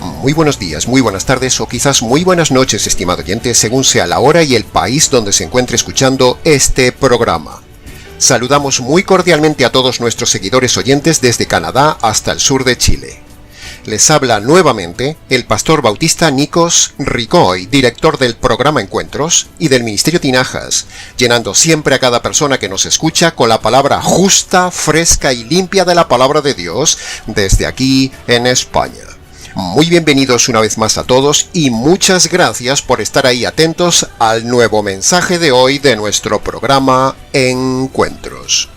Muy buenos días, muy buenas tardes o quizás muy buenas noches, estimado oyente, según sea la hora y el país donde se encuentre escuchando este programa. Saludamos muy cordialmente a todos nuestros seguidores oyentes desde Canadá hasta el sur de Chile. Les habla nuevamente el pastor bautista Nikos Ricoy, director del programa Encuentros y del Ministerio Tinajas, llenando siempre a cada persona que nos escucha con la palabra justa, fresca y limpia de la palabra de Dios desde aquí en España. Muy bienvenidos una vez más a todos y muchas gracias por estar ahí atentos al nuevo mensaje de hoy de nuestro programa Encuentros.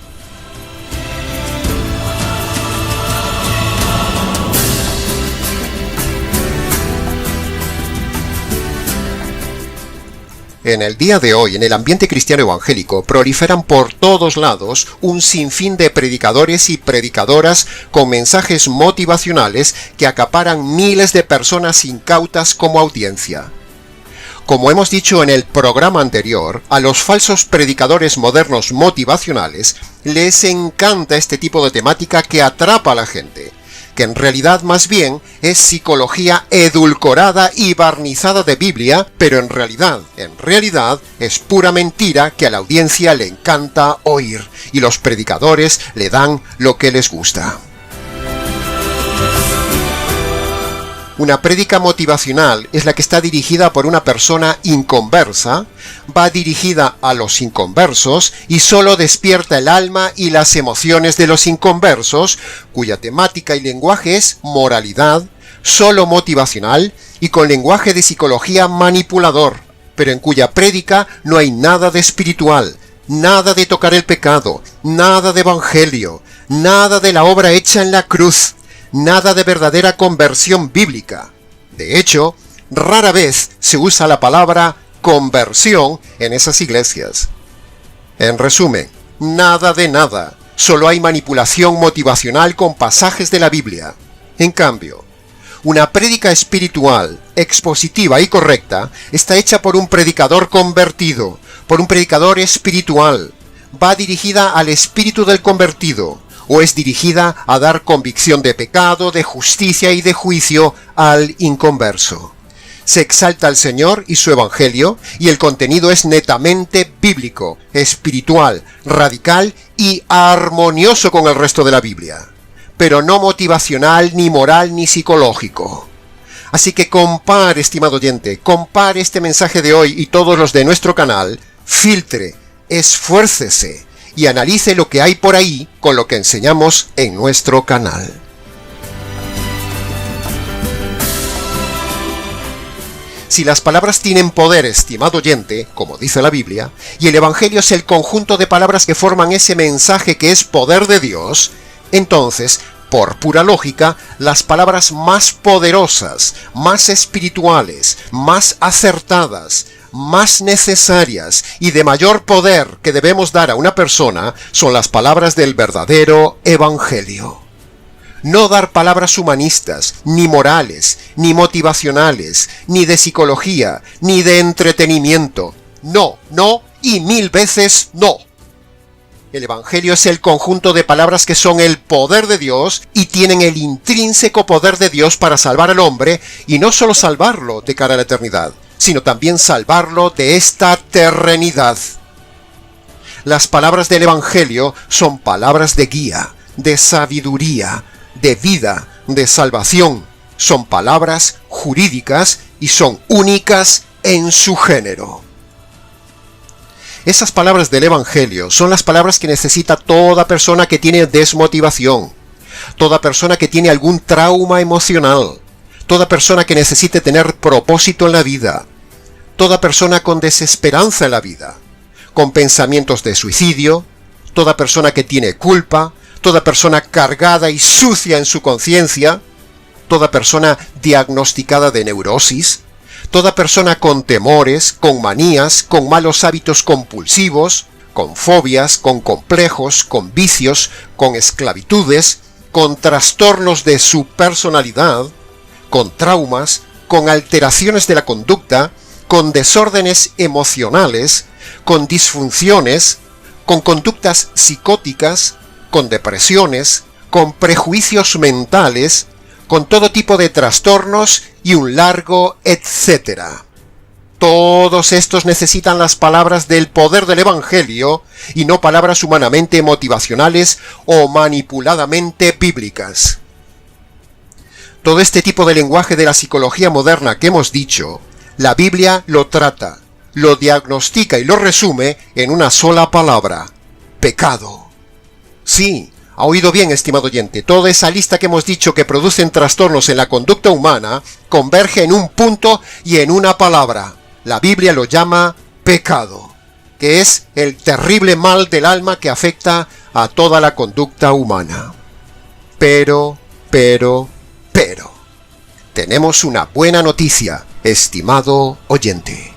En el día de hoy, en el ambiente cristiano evangélico, proliferan por todos lados un sinfín de predicadores y predicadoras con mensajes motivacionales que acaparan miles de personas incautas como audiencia. Como hemos dicho en el programa anterior, a los falsos predicadores modernos motivacionales les encanta este tipo de temática que atrapa a la gente, que en realidad más bien es psicología edulcorada y barnizada de Biblia, pero en realidad es pura mentira que a la audiencia le encanta oír, y los predicadores le dan lo que les gusta. Una prédica motivacional es la que está dirigida por una persona inconversa, va dirigida a los inconversos y solo despierta el alma y las emociones de los inconversos, cuya temática y lenguaje es moralidad, solo motivacional y con lenguaje de psicología manipulador, pero en cuya prédica no hay nada de espiritual, nada de tocar el pecado, nada de evangelio, nada de la obra hecha en la cruz, nada de verdadera conversión bíblica. De hecho, rara vez se usa la palabra conversión en esas iglesias. En resumen, nada de nada, solo hay manipulación motivacional con pasajes de la Biblia. En cambio, una prédica espiritual, expositiva y correcta está hecha por un predicador convertido, por un predicador espiritual. Va dirigida al espíritu del convertido, o es dirigida a dar convicción de pecado, de justicia y de juicio al inconverso. Se exalta al Señor y su Evangelio, y el contenido es netamente bíblico, espiritual, radical y armonioso con el resto de la Biblia, pero no motivacional, ni moral, ni psicológico. Así que compare, estimado oyente, compare este mensaje de hoy y todos los de nuestro canal, filtre, esfuércese y analice lo que hay por ahí con lo que enseñamos en nuestro canal. Si las palabras tienen poder, estimado oyente, como dice la Biblia, y el Evangelio es el conjunto de palabras que forman ese mensaje que es poder de Dios, entonces, por pura lógica, las palabras más poderosas, más espirituales, más acertadas, más necesarias y de mayor poder que debemos dar a una persona son las palabras del verdadero Evangelio. No dar palabras humanistas, ni morales, ni motivacionales, ni de psicología, ni de entretenimiento. No, no y 1000 veces no. El Evangelio es el conjunto de palabras que son el poder de Dios y tienen el intrínseco poder de Dios para salvar al hombre, y no solo salvarlo de cara a la eternidad, sino también salvarlo de esta terrenidad. Las palabras del Evangelio son palabras de guía, de sabiduría, de vida, de salvación. Son palabras jurídicas y son únicas en su género. Esas palabras del Evangelio son las palabras que necesita toda persona que tiene desmotivación, toda persona que tiene algún trauma emocional, toda persona que necesite tener propósito en la vida, toda persona con desesperanza en la vida, con pensamientos de suicidio, toda persona que tiene culpa, toda persona cargada y sucia en su conciencia, toda persona diagnosticada de neurosis, toda persona con temores, con manías, con malos hábitos compulsivos, con fobias, con complejos, con vicios, con esclavitudes, con trastornos de su personalidad, con traumas, con alteraciones de la conducta, con desórdenes emocionales, con disfunciones, con conductas psicóticas, con depresiones, con prejuicios mentales, con todo tipo de trastornos y un largo etcétera. Todos estos necesitan las palabras del poder del Evangelio y no palabras humanamente motivacionales o manipuladamente bíblicas. Todo este tipo de lenguaje de la psicología moderna que hemos dicho, la Biblia lo trata, lo diagnostica y lo resume en una sola palabra: pecado. Sí, ha oído bien, estimado oyente, toda esa lista que hemos dicho que producen trastornos en la conducta humana converge en un punto y en una palabra. La Biblia lo llama pecado, que es el terrible mal del alma que afecta a toda la conducta humana. Pero, tenemos una buena noticia, estimado oyente.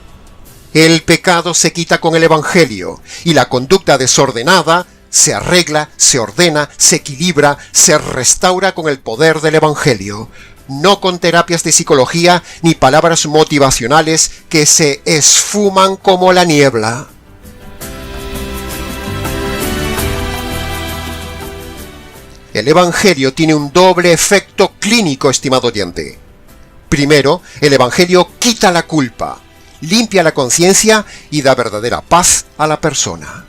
El pecado se quita con el Evangelio y la conducta desordenada se arregla, se ordena, se equilibra, se restaura con el poder del Evangelio, no con terapias de psicología ni palabras motivacionales que se esfuman como la niebla. El Evangelio tiene un doble efecto clínico, estimado oyente. Primero, el Evangelio quita la culpa, limpia la conciencia y da verdadera paz a la persona.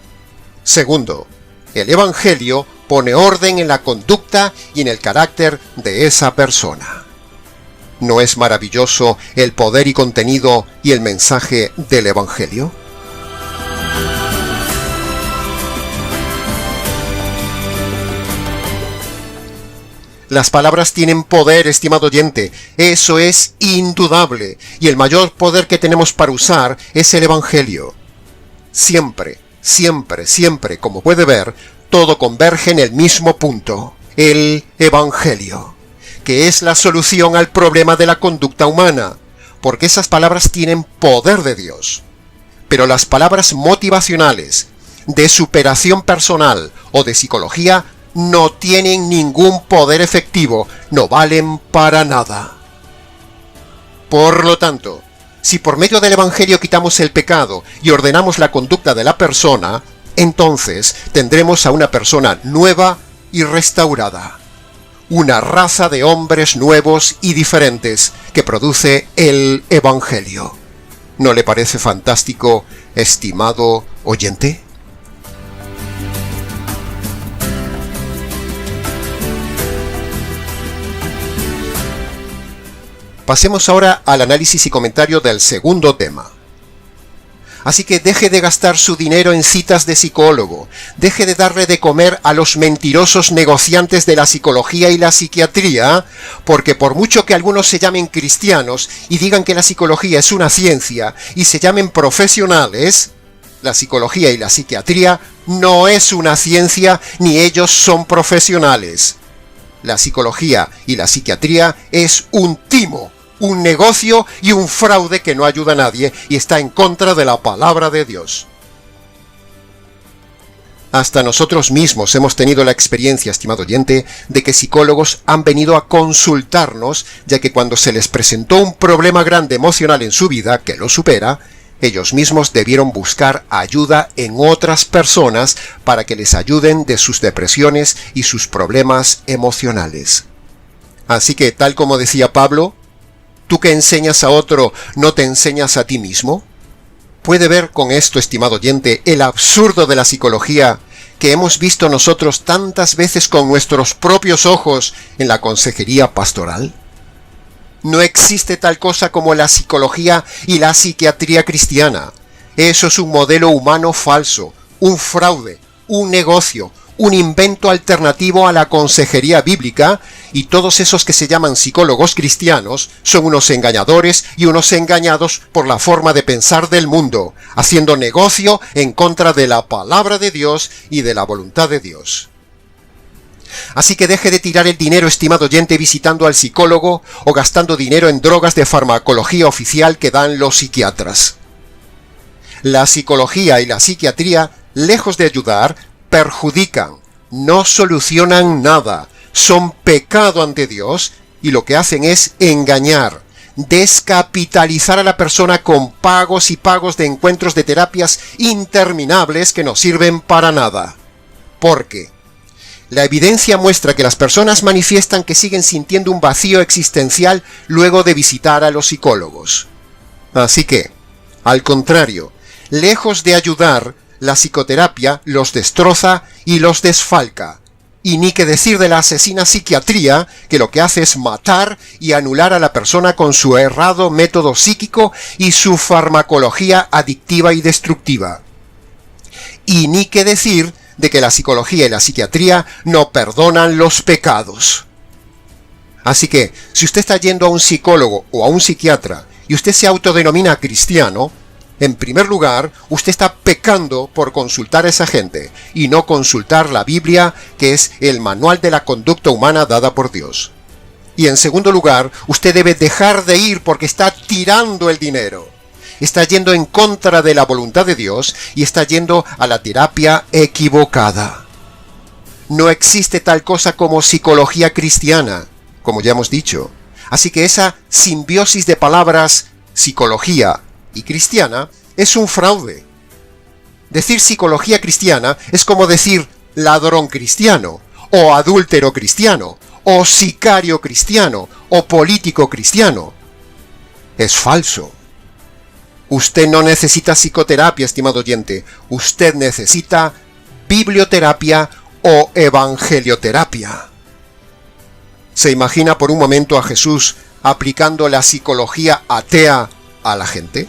Segundo, el Evangelio pone orden en la conducta y en el carácter de esa persona. ¿No es maravilloso el poder y contenido y el mensaje del Evangelio? Las palabras tienen poder, estimado oyente, eso es indudable, y el mayor poder que tenemos para usar es el Evangelio. Siempre, como puede ver, todo converge en el mismo punto, el Evangelio, que es la solución al problema de la conducta humana, porque esas palabras tienen poder de Dios. Pero las palabras motivacionales, de superación personal o de psicología, no tienen ningún poder efectivo, no valen para nada. Por lo tanto, si por medio del Evangelio quitamos el pecado y ordenamos la conducta de la persona, entonces tendremos a una persona nueva y restaurada. Una raza de hombres nuevos y diferentes que produce el Evangelio. ¿No le parece fantástico, estimado oyente? Pasemos ahora al análisis y comentario del segundo tema. Así que deje de gastar su dinero en citas de psicólogo, deje de darle de comer a los mentirosos negociantes de la psicología y la psiquiatría, porque por mucho que algunos se llamen cristianos y digan que la psicología es una ciencia y se llamen profesionales, la psicología y la psiquiatría no es una ciencia ni ellos son profesionales. La psicología y la psiquiatría es un timo, un negocio y un fraude que no ayuda a nadie y está en contra de la palabra de Dios. Hasta nosotros mismos hemos tenido la experiencia, estimado oyente, de que psicólogos han venido a consultarnos, ya que cuando se les presentó un problema grande emocional en su vida, que lo supera, ellos mismos debieron buscar ayuda en otras personas para que les ayuden de sus depresiones y sus problemas emocionales. Así que, tal como decía Pablo, ¿tú que enseñas a otro, no te enseñas a ti mismo? ¿Puede ver con esto, estimado oyente, el absurdo de la psicología que hemos visto nosotros tantas veces con nuestros propios ojos en la consejería pastoral? No existe tal cosa como la psicología y la psiquiatría cristiana. Eso es un modelo humano falso, un fraude, un negocio, un invento alternativo a la consejería bíblica, y todos esos que se llaman psicólogos cristianos son unos engañadores y unos engañados por la forma de pensar del mundo, haciendo negocio en contra de la palabra de Dios y de la voluntad de Dios. Así que deje de tirar el dinero, estimado oyente, visitando al psicólogo o gastando dinero en drogas de farmacología oficial que dan los psiquiatras. La psicología y la psiquiatría, lejos de ayudar, perjudican, no solucionan nada, son pecado ante Dios y lo que hacen es engañar, descapitalizar a la persona con pagos y pagos de encuentros de terapias interminables que no sirven para nada. Porque La evidencia muestra que las personas manifiestan que siguen sintiendo un vacío existencial luego de visitar a los psicólogos. Así que, al contrario, lejos de ayudar, la psicoterapia los destroza y los desfalca. Y ni qué decir de la asesina psiquiatría, que lo que hace es matar y anular a la persona con su errado método psíquico y su farmacología adictiva y destructiva. Y ni qué decir de que la psicología y la psiquiatría no perdonan los pecados. Así que, si usted está yendo a un psicólogo o a un psiquiatra y usted se autodenomina cristiano, en primer lugar, usted está pecando por consultar a esa gente y no consultar la Biblia, que es el manual de la conducta humana dada por Dios. Y en segundo lugar, usted debe dejar de ir porque está tirando el dinero. Está yendo en contra de la voluntad de Dios y está yendo a la terapia equivocada. No existe tal cosa como psicología cristiana, como ya hemos dicho. Así que esa simbiosis de palabras psicología y cristiana es un fraude. Decir psicología cristiana es como decir ladrón cristiano, o adúltero cristiano, o sicario cristiano, o político cristiano. Es falso. Usted no necesita psicoterapia, estimado oyente. Usted necesita biblioterapia o evangelioterapia. ¿Se imagina por un momento a Jesús aplicando la psicología atea a la gente?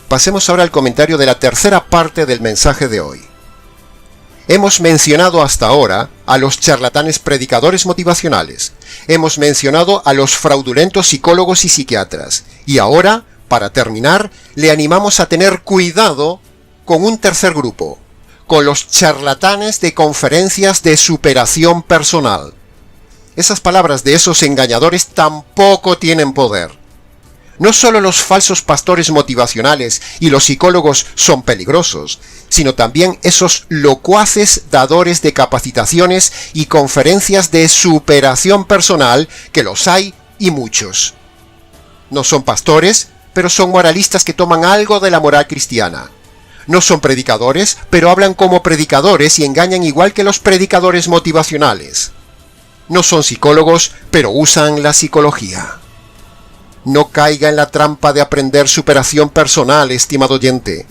Pasemos ahora al comentario de la tercera parte del mensaje de hoy. Hemos mencionado hasta ahora a los charlatanes predicadores motivacionales. Hemos mencionado a los fraudulentos psicólogos y psiquiatras. Y ahora, para terminar, le animamos a tener cuidado con un tercer grupo, con los charlatanes de conferencias de superación personal. Esas palabras de esos engañadores tampoco tienen poder. No solo los falsos pastores motivacionales y los psicólogos son peligrosos, sino también esos locuaces dadores de capacitaciones y conferencias de superación personal, que los hay y muchos. No son pastores, pero son moralistas que toman algo de la moral cristiana. No son predicadores, pero hablan como predicadores y engañan igual que los predicadores motivacionales. No son psicólogos, pero usan la psicología. No caiga en la trampa de aprender superación personal, estimado oyente.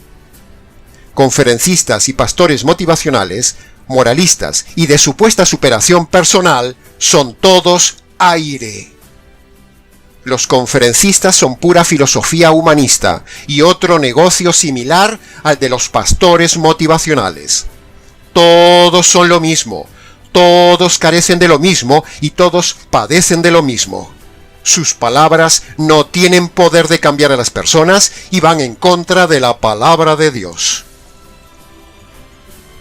Conferencistas y pastores motivacionales, moralistas y de supuesta superación personal son todos aire. Los conferencistas son pura filosofía humanista y otro negocio similar al de los pastores motivacionales. Todos son lo mismo, todos carecen de lo mismo y todos padecen de lo mismo. Sus palabras no tienen poder de cambiar a las personas y van en contra de la palabra de Dios.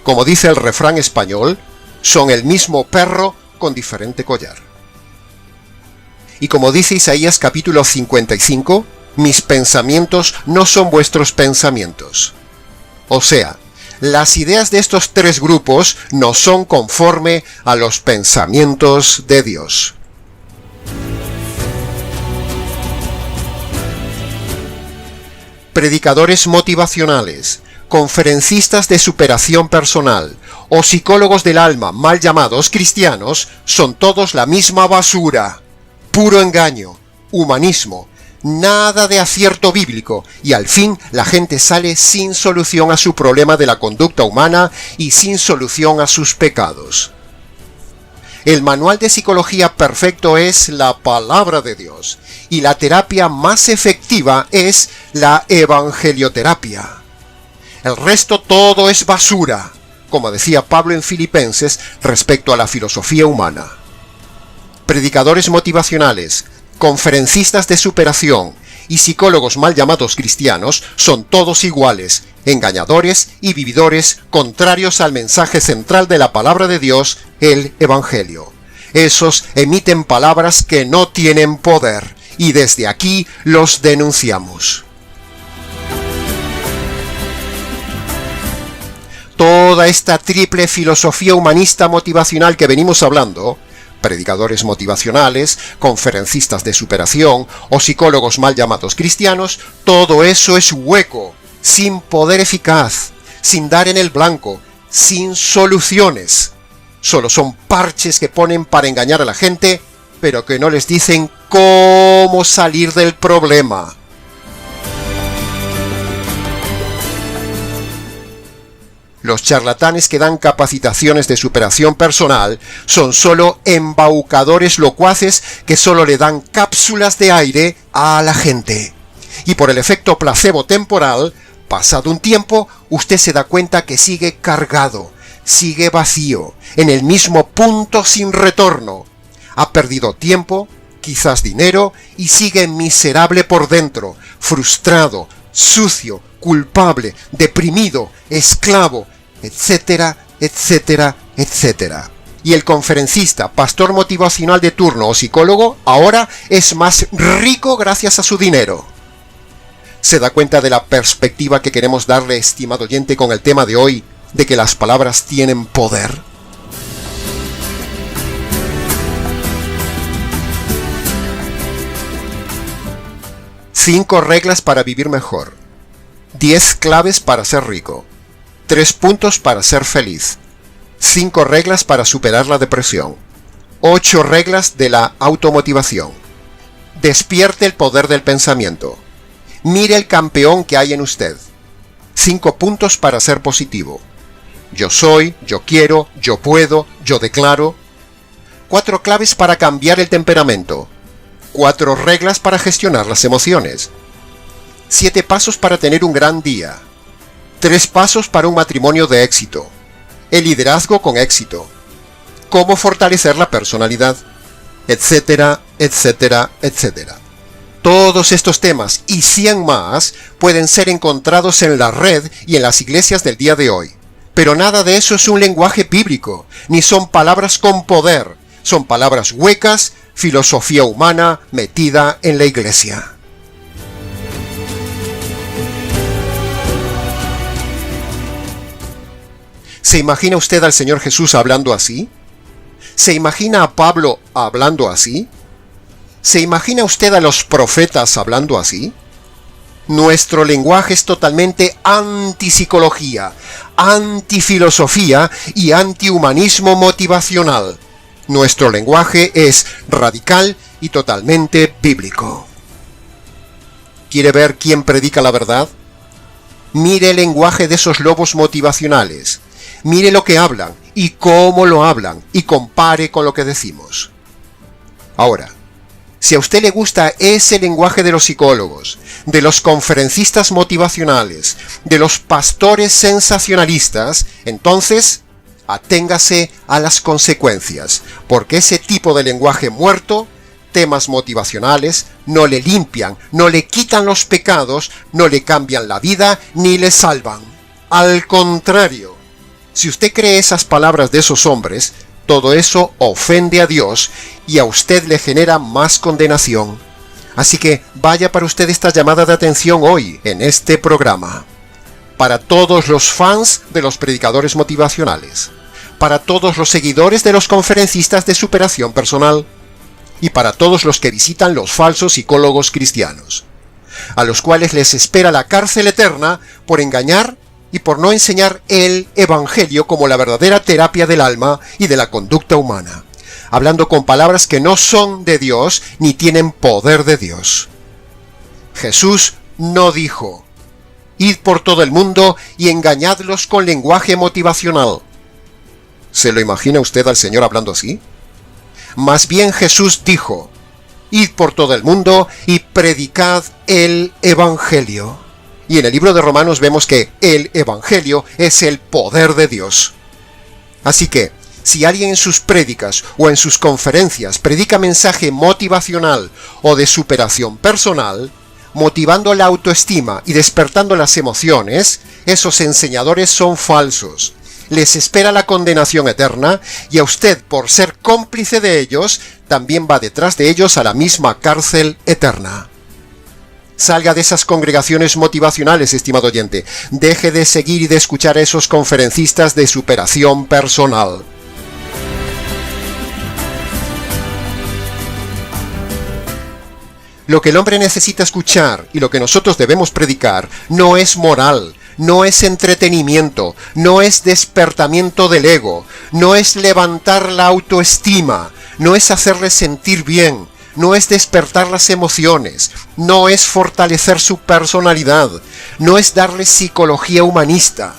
Como dice el refrán español, son el mismo perro con diferente collar. Y como dice Isaías capítulo 55, mis pensamientos no son vuestros pensamientos. O sea, las ideas de estos tres grupos no son conforme a los pensamientos de Dios. Predicadores motivacionales, conferencistas de superación personal o psicólogos del alma mal llamados cristianos son todos la misma basura, puro engaño, humanismo, nada de acierto bíblico y al fin la gente sale sin solución a su problema de la conducta humana y sin solución a sus pecados. El manual de psicología perfecto es la palabra de Dios y la terapia más efectiva es la evangelioterapia. El resto todo es basura, como decía Pablo en Filipenses respecto a la filosofía humana. Predicadores motivacionales, conferencistas de superación y psicólogos mal llamados cristianos son todos iguales, engañadores y vividores contrarios al mensaje central de la palabra de Dios, el Evangelio. Esos emiten palabras que no tienen poder y desde aquí los denunciamos. Toda esta triple filosofía humanista motivacional que venimos hablando, predicadores motivacionales, conferencistas de superación o psicólogos mal llamados cristianos, todo eso es hueco, sin poder eficaz, sin dar en el blanco, sin soluciones. Solo son parches que ponen para engañar a la gente, pero que no les dicen cómo salir del problema. Los charlatanes que dan capacitaciones de superación personal son solo embaucadores locuaces que solo le dan cápsulas de aire a la gente. Y por el efecto placebo temporal, pasado un tiempo, usted se da cuenta que sigue cargado, sigue vacío, en el mismo punto sin retorno. Ha perdido tiempo, quizás dinero, y sigue miserable por dentro, frustrado, sucio, culpable, deprimido, esclavo, etcétera, etcétera, etcétera. Y el conferencista, pastor motivacional de turno o psicólogo ahora es más rico gracias a su dinero. ¿Se da cuenta de la perspectiva que queremos darle, estimado oyente, con el tema de hoy, de que las palabras tienen poder? Cinco reglas para vivir mejor. 10 claves para ser rico. 3 puntos para ser feliz. 5 reglas para superar la depresión. 8 reglas de la automotivación. Despierte el poder del pensamiento. Mire el campeón que hay en usted. 5 puntos para ser positivo. Yo soy, yo quiero, yo puedo, yo declaro. 4 claves para cambiar el temperamento. 4 reglas para gestionar las emociones. 7 pasos para tener un gran día. 3 pasos para un matrimonio de éxito. El liderazgo con éxito. Cómo fortalecer la personalidad. Etcétera, etcétera, etcétera. Todos estos temas y 100 más pueden ser encontrados en la red y en las iglesias del día de hoy. Pero nada de eso es un lenguaje bíblico, ni son palabras con poder. Son palabras huecas, filosofía humana metida en la iglesia. ¿Se imagina usted al Señor Jesús hablando así? ¿Se imagina a Pablo hablando así? ¿Se imagina usted a los profetas hablando así? Nuestro lenguaje es totalmente antipsicología, antifilosofía y antihumanismo motivacional. Nuestro lenguaje es radical y totalmente bíblico. ¿Quiere ver quién predica la verdad? Mire el lenguaje de esos lobos motivacionales. Mire lo que hablan y cómo lo hablan y compare con lo que decimos. Ahora, si a usted le gusta ese lenguaje de los psicólogos, de los conferencistas motivacionales, de los pastores sensacionalistas, entonces aténgase a las consecuencias, porque ese tipo de lenguaje muerto, temas motivacionales, no le limpian, no le quitan los pecados, no le cambian la vida ni le salvan. Al contrario, si usted cree esas palabras de esos hombres, todo eso ofende a Dios y a usted le genera más condenación. Así que vaya para usted esta llamada de atención hoy en este programa. Para todos los fans de los predicadores motivacionales, para todos los seguidores de los conferencistas de superación personal y para todos los que visitan los falsos psicólogos cristianos, a los cuales les espera la cárcel eterna por engañar y por no enseñar el Evangelio como la verdadera terapia del alma y de la conducta humana, hablando con palabras que no son de Dios ni tienen poder de Dios. Jesús no dijo: id por todo el mundo y engañadlos con lenguaje motivacional. ¿Se lo imagina usted al Señor hablando así? Más bien Jesús dijo: id por todo el mundo y predicad el Evangelio. Y en el libro de Romanos vemos que el Evangelio es el poder de Dios. Así que, si alguien en sus prédicas o en sus conferencias predica mensaje motivacional o de superación personal, motivando la autoestima y despertando las emociones, esos enseñadores son falsos. Les espera la condenación eterna y a usted, por ser cómplice de ellos, también va detrás de ellos a la misma cárcel eterna. Salga de esas congregaciones motivacionales, estimado oyente. Deje de seguir y de escuchar a esos conferencistas de superación personal. Lo que el hombre necesita escuchar y lo que nosotros debemos predicar no es moral, no es entretenimiento, no es despertamiento del ego, no es levantar la autoestima, no es hacerle sentir bien, no es despertar las emociones, no es fortalecer su personalidad, no es darle psicología humanista,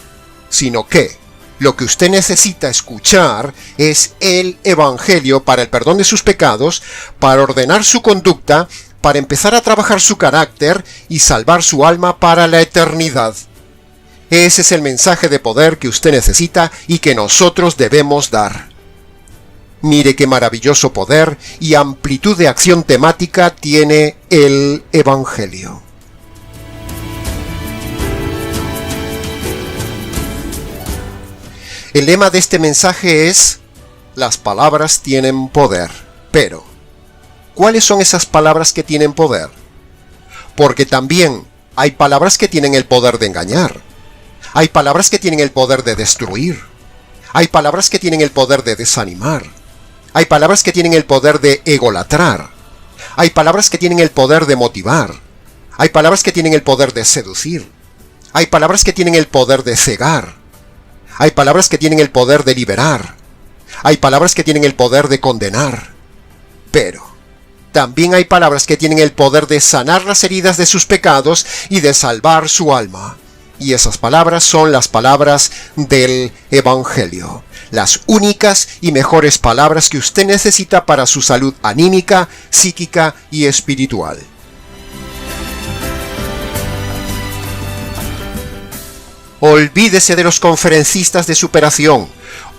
sino que lo que usted necesita escuchar es el Evangelio para el perdón de sus pecados, para ordenar su conducta, para empezar a trabajar su carácter y salvar su alma para la eternidad. Ese es el mensaje de poder que usted necesita y que nosotros debemos dar. Mire qué maravilloso poder y amplitud de acción temática tiene el Evangelio. El lema de este mensaje es: las palabras tienen poder. Pero, ¿cuáles son esas palabras que tienen poder? Porque también hay palabras que tienen el poder de engañar. Hay palabras que tienen el poder de destruir. Hay palabras que tienen el poder de desanimar. Hay palabras que tienen el poder de egolatrar. Hay palabras que tienen el poder de motivar. Hay palabras que tienen el poder de seducir. Hay palabras que tienen el poder de cegar. Hay palabras que tienen el poder de liberar. Hay palabras que tienen el poder de condenar. Pero también hay palabras que tienen el poder de sanar las heridas de sus pecados y de salvar su alma. Y esas palabras son las palabras del Evangelio. Las únicas y mejores palabras que usted necesita para su salud anímica, psíquica y espiritual. Olvídese de los conferencistas de superación.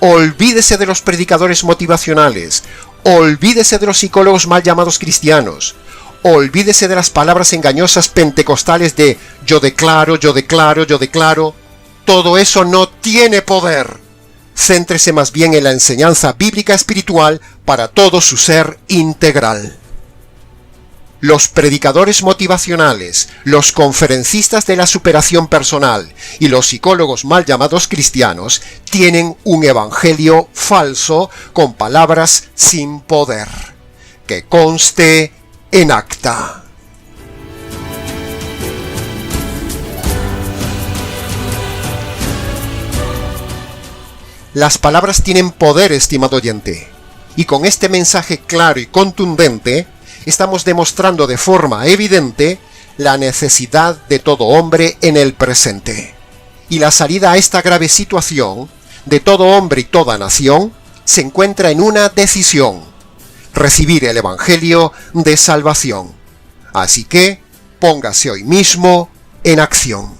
Olvídese de los predicadores motivacionales. Olvídese de los psicólogos mal llamados cristianos. Olvídese de las palabras engañosas pentecostales de yo declaro, yo declaro, yo declaro. Todo eso no tiene poder. Céntrese más bien en la enseñanza bíblica espiritual para todo su ser integral. Los predicadores motivacionales, los conferencistas de la superación personal y los psicólogos mal llamados cristianos tienen un evangelio falso con palabras sin poder. Que conste en acta. Las palabras tienen poder, estimado oyente, y con este mensaje claro y contundente estamos demostrando de forma evidente la necesidad de todo hombre en el presente. Y la salida a esta grave situación de todo hombre y toda nación se encuentra en una decisión: recibir el Evangelio de salvación. Así que, póngase hoy mismo en acción.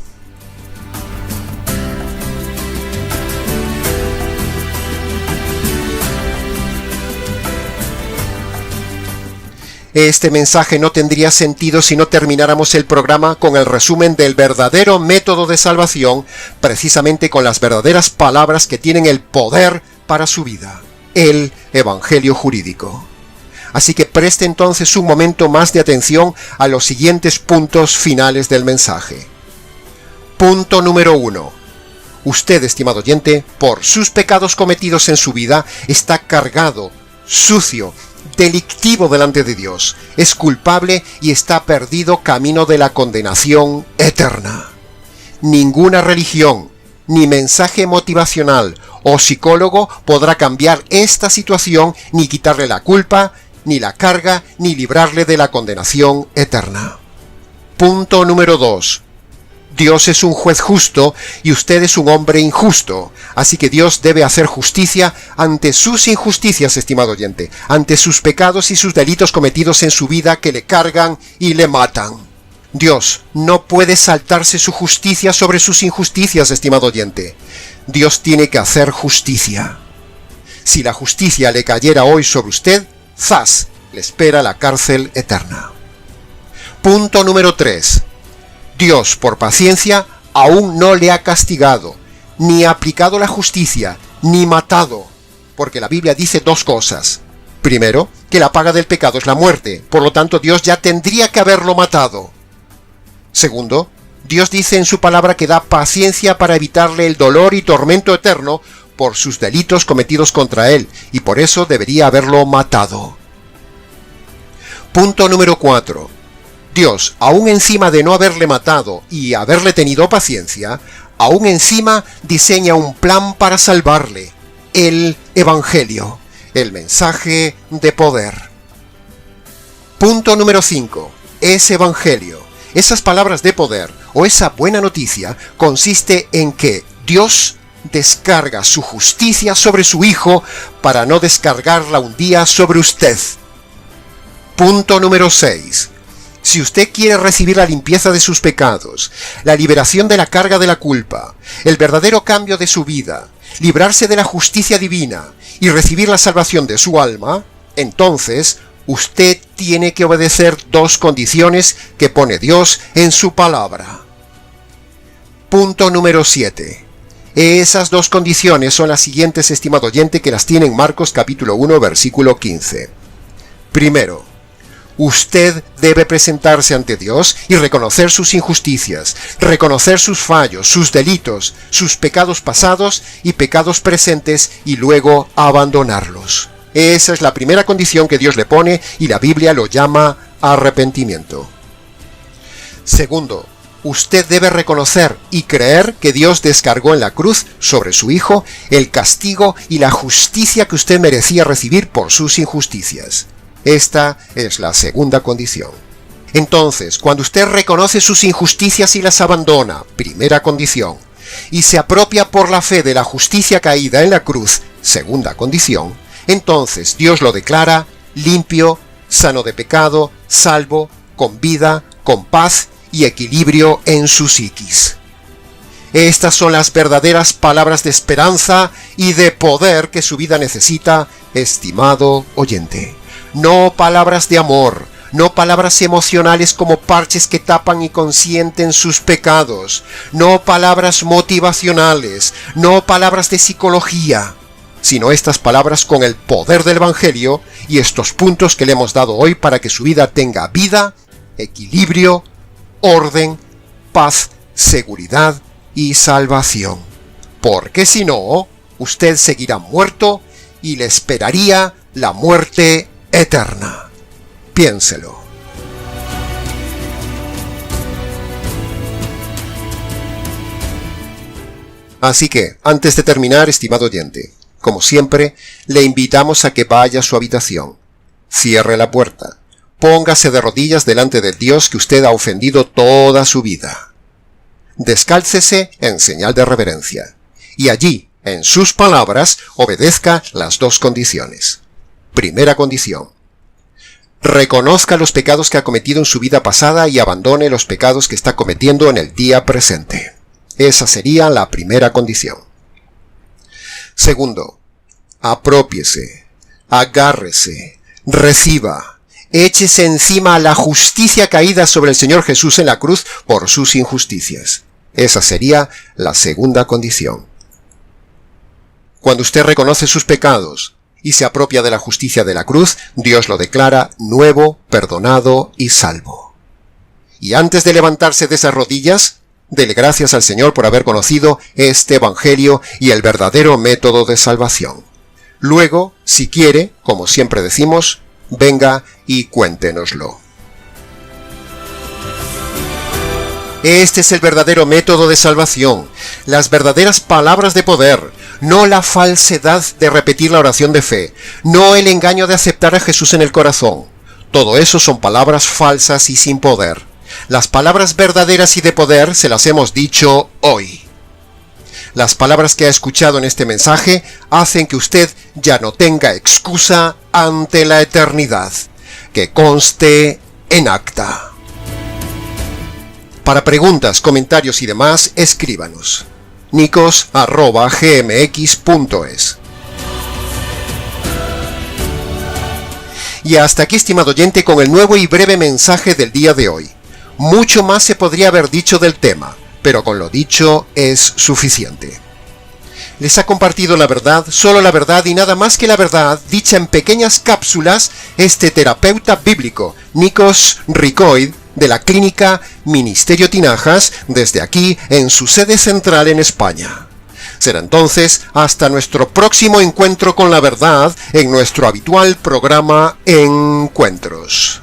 Este mensaje no tendría sentido si no termináramos el programa con el resumen del verdadero método de salvación, precisamente con las verdaderas palabras que tienen el poder para su vida: el Evangelio jurídico. Así que preste entonces un momento más de atención a los siguientes puntos finales del mensaje. Punto número 1. Usted, estimado oyente, por sus pecados cometidos en su vida, está cargado, sucio, delictivo delante de Dios, es culpable y está perdido camino de la condenación eterna. Ninguna religión, ni mensaje motivacional o psicólogo podrá cambiar esta situación, ni quitarle la culpa, ni la carga, ni librarle de la condenación eterna. Punto número 2. Dios es un juez justo y usted es un hombre injusto, así que Dios debe hacer justicia ante sus injusticias, estimado oyente, ante sus pecados y sus delitos cometidos en su vida que le cargan y le matan. Dios no puede saltarse su justicia sobre sus injusticias, estimado oyente. Dios tiene que hacer justicia. Si la justicia le cayera hoy sobre usted, ¡zas!, le espera la cárcel eterna. Punto número 3. Dios, por paciencia, aún no le ha castigado, ni aplicado la justicia, ni matado, porque la Biblia dice dos cosas. Primero, que la paga del pecado es la muerte, por lo tanto Dios ya tendría que haberlo matado. Segundo, Dios dice en su palabra que da paciencia para evitarle el dolor y tormento eterno por sus delitos cometidos contra él, y por eso debería haberlo matado. Punto número 4. Dios, aún encima de no haberle matado y haberle tenido paciencia, aún encima diseña un plan para salvarle, el Evangelio, el mensaje de poder. Punto número 5. Ese Evangelio, esas palabras de poder o esa buena noticia consiste en que Dios descarga su justicia sobre su Hijo para no descargarla un día sobre usted. Punto número 6. Si usted quiere recibir la limpieza de sus pecados, la liberación de la carga de la culpa, el verdadero cambio de su vida, librarse de la justicia divina y recibir la salvación de su alma, entonces usted tiene que obedecer 2 condiciones que pone Dios en su palabra. Punto número 7. Esas 2 condiciones son las siguientes, estimado oyente, que las tiene en Marcos capítulo 1, versículo 15. Primero, usted debe presentarse ante Dios y reconocer sus injusticias, reconocer sus fallos, sus delitos, sus pecados pasados y pecados presentes y luego abandonarlos. Esa es la primera condición que Dios le pone y la Biblia lo llama arrepentimiento. Segundo, usted debe reconocer y creer que Dios descargó en la cruz sobre su Hijo el castigo y la justicia que usted merecía recibir por sus injusticias. Esta es la segunda condición. Entonces, cuando usted reconoce sus injusticias y las abandona, primera condición, y se apropia por la fe de la justicia caída en la cruz, segunda condición, entonces Dios lo declara limpio, sano de pecado, salvo, con vida, con paz y equilibrio en su psiquis. Estas son las verdaderas palabras de esperanza y de poder que su vida necesita, estimado oyente. No palabras de amor, no palabras emocionales como parches que tapan y consienten sus pecados, no palabras motivacionales, no palabras de psicología, sino estas palabras con el poder del Evangelio y estos puntos que le hemos dado hoy para que su vida tenga vida, equilibrio, orden, paz, seguridad y salvación. Porque si no, usted seguirá muerto y le esperaría la muerte eterna. Piénselo. Así que, antes de terminar, estimado oyente, como siempre, le invitamos a que vaya a su habitación, cierre la puerta, póngase de rodillas delante del Dios que usted ha ofendido toda su vida. Descálcese en señal de reverencia, y allí, en sus palabras, obedezca las 2 condiciones. Primera condición. Reconozca los pecados que ha cometido en su vida pasada y abandone los pecados que está cometiendo en el día presente. Esa sería la primera condición. Segundo, aprópiese, agárrese, reciba, échese encima la justicia caída sobre el Señor Jesús en la cruz por sus injusticias. Esa sería la segunda condición. Cuando usted reconoce sus pecados y se apropia de la justicia de la cruz, Dios lo declara nuevo, perdonado y salvo. Y antes de levantarse de esas rodillas, dele gracias al Señor por haber conocido este Evangelio y el verdadero método de salvación. Luego, si quiere, como siempre decimos, venga y cuéntenoslo. Este es el verdadero método de salvación, las verdaderas palabras de poder, no la falsedad de repetir la oración de fe, no el engaño de aceptar a Jesús en el corazón. Todo eso son palabras falsas y sin poder. Las palabras verdaderas y de poder se las hemos dicho hoy. Las palabras que ha escuchado en este mensaje hacen que usted ya no tenga excusa ante la eternidad. Que conste en acta. Para preguntas, comentarios y demás, escríbanos. nicos@gmx.es. Y hasta aquí, estimado oyente, con el nuevo y breve mensaje del día de hoy. Mucho más se podría haber dicho del tema, pero con lo dicho es suficiente. Les ha compartido la verdad, solo la verdad y nada más que la verdad, dicha en pequeñas cápsulas, este terapeuta bíblico, Nikos Ricoid, de la clínica Ministerio Tinajas, desde aquí en su sede central en España. Será entonces hasta nuestro próximo encuentro con la verdad en nuestro habitual programa Encuentros.